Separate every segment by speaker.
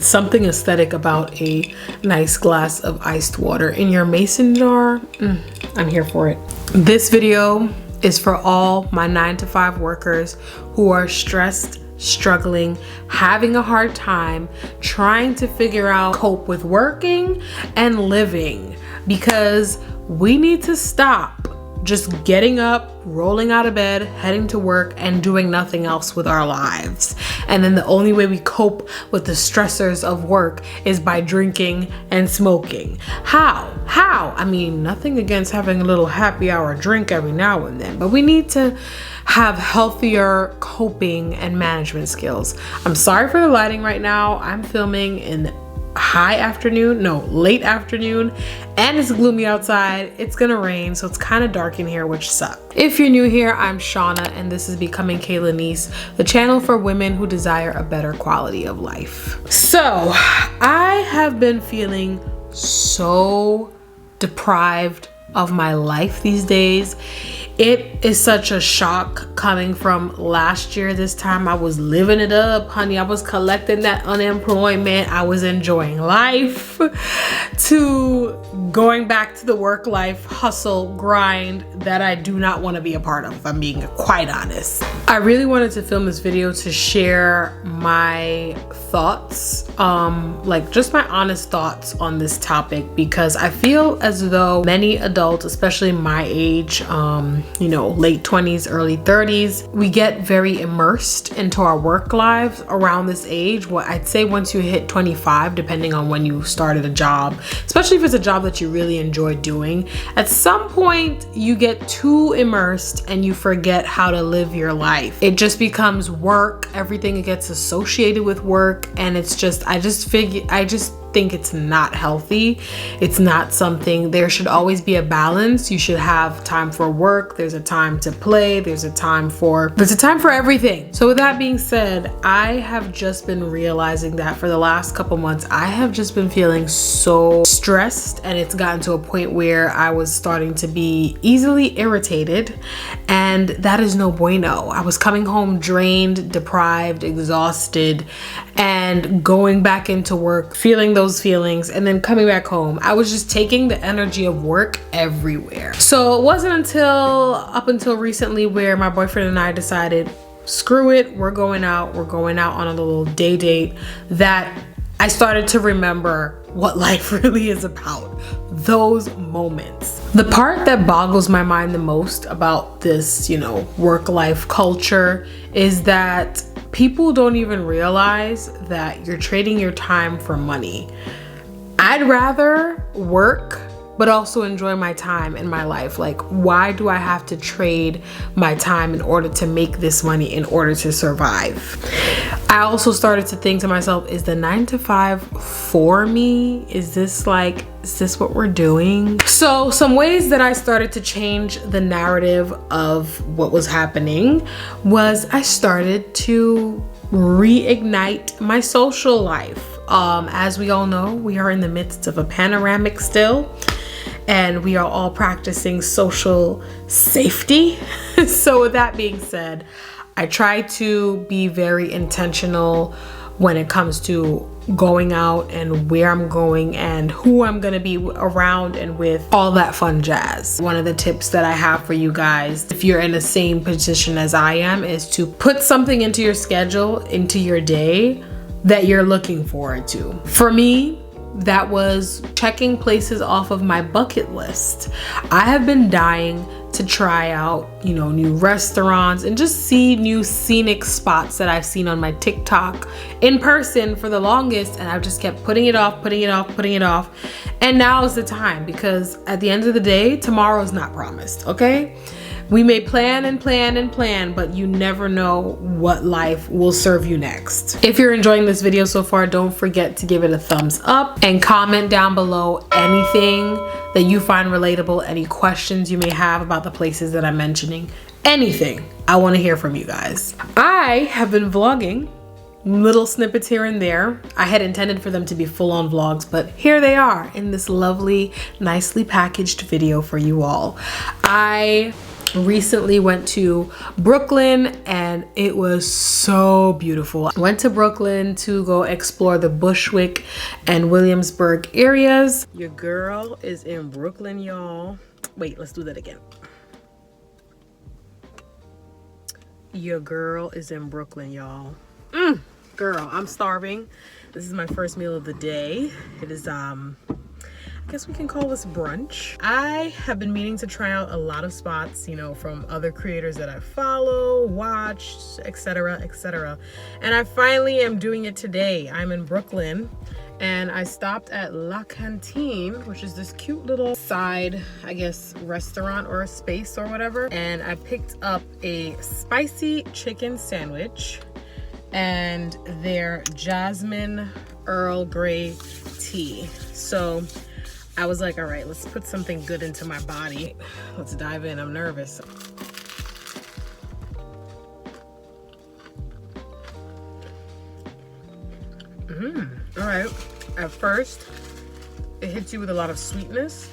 Speaker 1: It's something aesthetic about a nice glass of iced water in your mason jar. I'm here for it. This video is for all my 9-to-5 workers who are stressed, struggling, having a hard time, trying to figure out, cope with working and living, because we need to stop just getting up, rolling out of bed, heading to work, and doing nothing else with our lives. And then the only way we cope with the stressors of work is by drinking and smoking. How? I mean, nothing against having a little happy hour drink every now and then, but we need to have healthier coping and management skills. I'm sorry for the lighting right now. I'm filming in late afternoon, and it's gloomy outside. It's gonna rain, so it's kind of dark in here, which sucks. If you're new here, I'm Shauna, and this is Becoming Lanice, the channel for women who desire a better quality of life. So I have been feeling so deprived of my life these days. It is such a shock coming from last year. This time I was living it up, honey. I was collecting that unemployment. I was enjoying life, to going back to the work life hustle grind that I do not want to be a part of, if I'm being quite honest. I really wanted to film this video to share my thoughts, like just my honest thoughts on this topic, because I feel as though many adults, especially my age, late 20s, early 30s, we get very immersed into our work lives around this age. Well, I'd say once you hit 25, depending on when you started a job, especially if it's a job that you really enjoy doing, at some point you get too immersed and you forget how to live your life. It just becomes work. Everything gets associated with work, and it's just, I just think it's not healthy. It's not something. There should always be a balance. You should have time for work. There's a time to play. There's a time for everything. So with that being said, I have just been realizing that for the last couple months, I have just been feeling so stressed, and it's gotten to a point where I was starting to be easily irritated, and that is no bueno. I was coming home drained, deprived, exhausted, and going back into work, feeling those feelings, and then coming back home, I was just taking the energy of work everywhere. So it wasn't up until recently where my boyfriend and I decided, screw it, we're going out on a little day date, that I started to remember what life really is about. Those moments. The part that boggles my mind the most about this, work-life culture is that people don't even realize that you're trading your time for money. I'd rather work, but also enjoy my time in my life. Like, why do I have to trade my time in order to make this money, in order to survive? I also started to think to myself, is the 9-to-5 for me? Is this what we're doing? So some ways that I started to change the narrative of what was happening was I started to reignite my social life. As we all know, we are in the midst of a panoramic still, and we are all practicing social safety. So with that being said, I try to be very intentional when it comes to going out and where I'm going and who I'm gonna be around and with, all that fun jazz. One of the tips that I have for you guys, if you're in the same position as I am, is to put something into your schedule, into your day, that you're looking forward to. For me, that was checking places off of my bucket list. I have been dying to try out, new restaurants and just see new scenic spots that I've seen on my TikTok in person for the longest, and I've just kept putting it off. And now is the time, because at the end of the day, tomorrow is not promised, okay? We may plan and plan and plan, but you never know what life will serve you next. If you're enjoying this video so far, don't forget to give it a thumbs up and comment down below anything that you find relatable, any questions you may have about the places that I'm mentioning, anything. I want to hear from you guys. I have been vlogging little snippets here and there. I had intended for them to be full-on vlogs, but here they are in this lovely, nicely packaged video for you all. I recently went to Brooklyn and it was so beautiful. I went to Brooklyn to go explore the Bushwick and Williamsburg areas. Your girl is in Brooklyn, y'all. Wait, let's do that again. Your girl is in Brooklyn, y'all. Girl, I'm starving. This is my first meal of the day. It is I guess we can call this brunch. I have been meaning to try out a lot of spots, you know, from other creators that I follow, watch, etc., etc. And I finally am doing it today. I'm in Brooklyn and I stopped at La Cantine, which is this cute little side, I guess, restaurant or a space or whatever. And I picked up a spicy chicken sandwich and their jasmine Earl Grey tea. So I was like, all right, let's put something good into my body. Let's dive in. I'm nervous. All right. At first, it hits you with a lot of sweetness.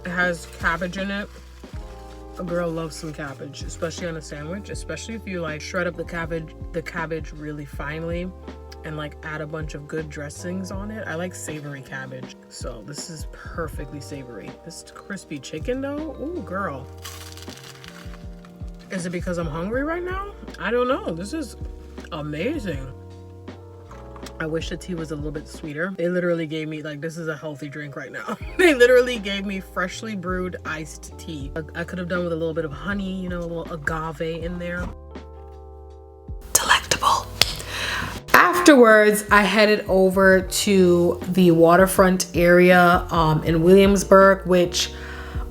Speaker 1: It has cabbage in it. A girl loves some cabbage, especially on a sandwich, especially if you like shred up the cabbage really finely and like add a bunch of good dressings on it. I like savory cabbage, so this is perfectly savory. This crispy chicken though, ooh girl. Is it because I'm hungry right now? I don't know. This is amazing. I wish the tea was a little bit sweeter. They literally gave me, like, this is a healthy drink right now. They literally gave me freshly brewed iced tea. I could have done with a little bit of honey, you know, a little agave in there. Delectable. Afterwards, I headed over to the waterfront area in Williamsburg, which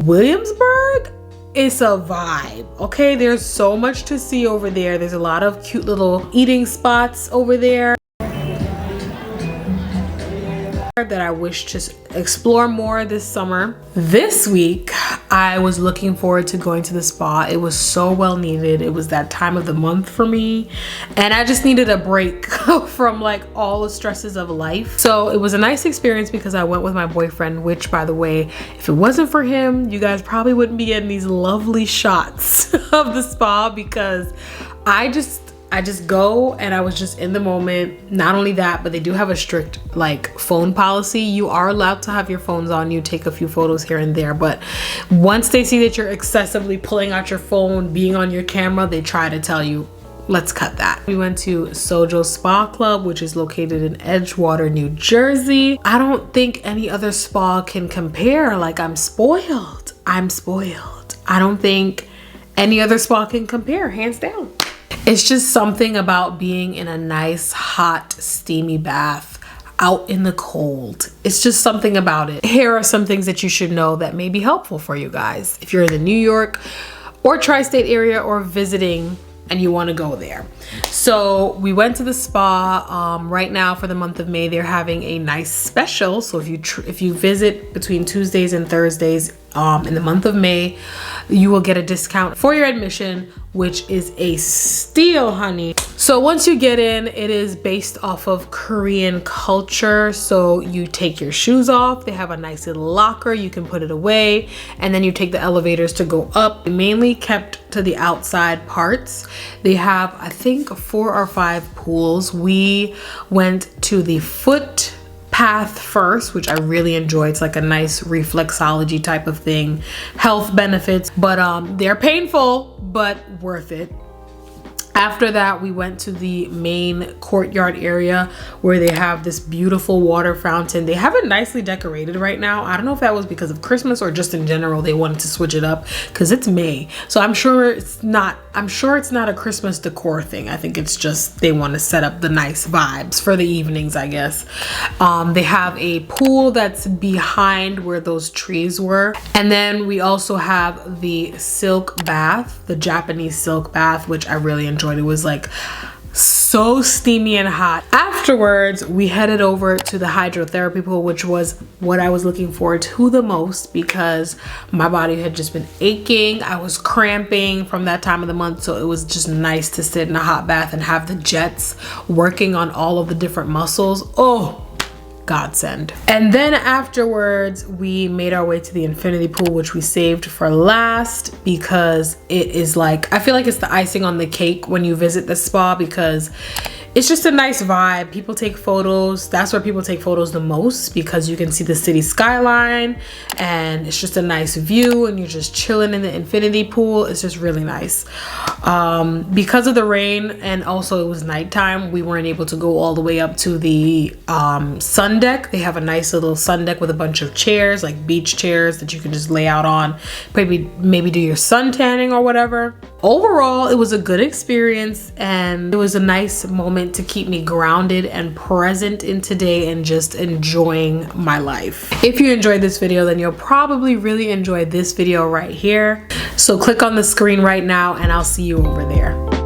Speaker 1: Williamsburg is a vibe. Okay, there's so much to see over there. There's a lot of cute little eating spots over there that I wish to explore more this summer. This week, I was looking forward to going to the spa. It was so well needed. It was that time of the month for me. And I just needed a break from like all the stresses of life. So it was a nice experience because I went with my boyfriend, which by the way, if it wasn't for him, you guys probably wouldn't be getting these lovely shots of the spa because I just go and I was just in the moment. Not only that, but they do have a strict like phone policy. You are allowed to have your phones on you, take a few photos here and there, but once they see that you're excessively pulling out your phone, being on your camera, they try to tell you, let's cut that. We went to Sojo Spa Club, which is located in Edgewater, New Jersey. I don't think any other spa can compare. Like, I'm spoiled. I'm spoiled. I don't think any other spa can compare, hands down. It's just something about being in a nice, hot, steamy bath out in the cold. It's just something about it. Here are some things that you should know that may be helpful for you guys if you're in the New York or tri-state area or visiting and you want to go there. So we went to the spa. Right now for the month of May, they're having a nice special. So if you visit between Tuesdays and Thursdays in the month of May, you will get a discount for your admission, which is a steal, honey. So once you get in, it is based off of Korean culture. So you take your shoes off. They have a nice little locker. You can put it away. And then you take the elevators to go up. Mainly kept to the outside parts. They have, I think, 4 or 5 pools. We went to the foot path first, which I really enjoy. It's like a nice reflexology type of thing, health benefits, but they're painful, but worth it. After that, we went to the main courtyard area where they have this beautiful water fountain. They have it nicely decorated right now. I don't know if that was because of Christmas or just in general they wanted to switch it up because it's May. So I'm sure it's not a Christmas decor thing. I think it's just they want to set up the nice vibes for the evenings, I guess. They have a pool that's behind where those trees were. And then we also have the silk bath, the Japanese silk bath, which I really enjoyed. It was like so steamy and hot. Afterwards, we headed over to the hydrotherapy pool, which was what I was looking forward to the most because my body had just been aching. I was cramping from that time of the month, so it was just nice to sit in a hot bath and have the jets working on all of the different muscles. Oh, godsend. And then afterwards, we made our way to the infinity pool, which we saved for last because it is like, I feel like it's the icing on the cake when you visit the spa, because it's just a nice vibe. People take photos. That's where people take photos the most, because you can see the city skyline and it's just a nice view and you're just chilling in the infinity pool. It's just really nice. Because of the rain and also it was nighttime, we weren't able to go all the way up to the sun deck. They have a nice little sun deck with a bunch of chairs, like beach chairs that you can just lay out on, maybe do your sun tanning or whatever. Overall, it was a good experience and it was a nice moment to keep me grounded and present in today and just enjoying my life. If you enjoyed this video, then you'll probably really enjoy this video right here. So click on the screen right now and I'll see you over there.